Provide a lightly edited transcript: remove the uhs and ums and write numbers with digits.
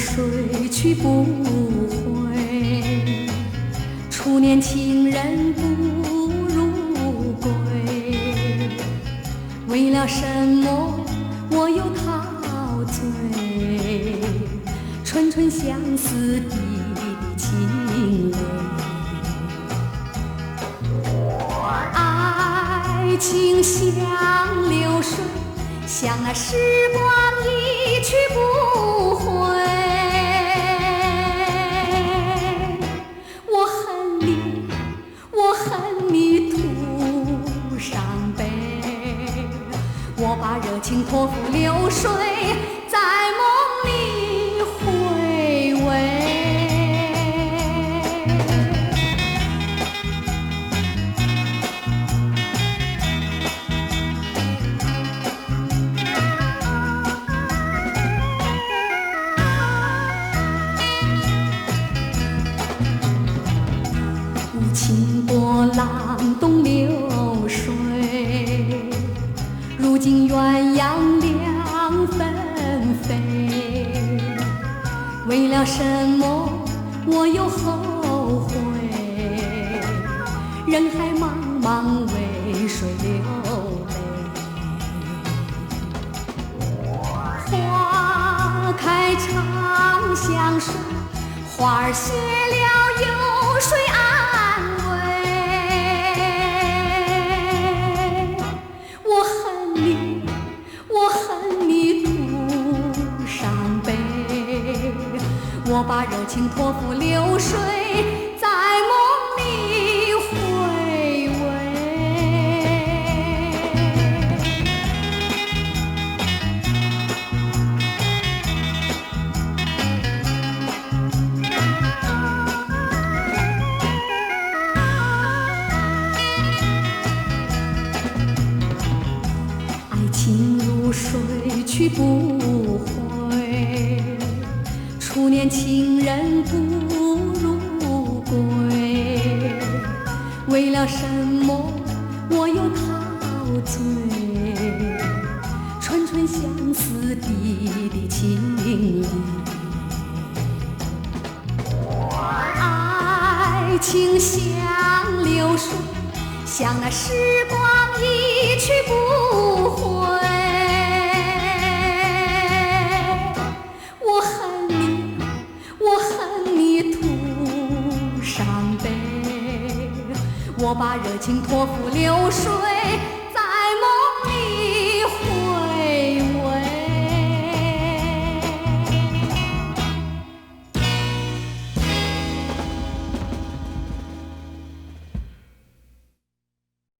水去不回，初年情人不如归。为了什么我又陶醉？春春相思滴滴情泪。爱情像流水，像那时光一去不回。我恨你，我恨你徒伤悲。我把热情托付流水，在梦里回味。无情波浪东流水，如今鸳鸯两纷飞。为了什么我又后悔？人海茫茫，为谁流泪？花开长相守，花儿谢了有谁安慰？我恨你，我恨你徒伤悲。我把热情托付流水，在梦里回味。爱情如水去不回，初年情人不如归。为了什么我又陶醉？春春相思滴滴情泪。爱情像流水，像那时光一去不回。我恨你，我恨你徒伤悲。我把热情托付流水。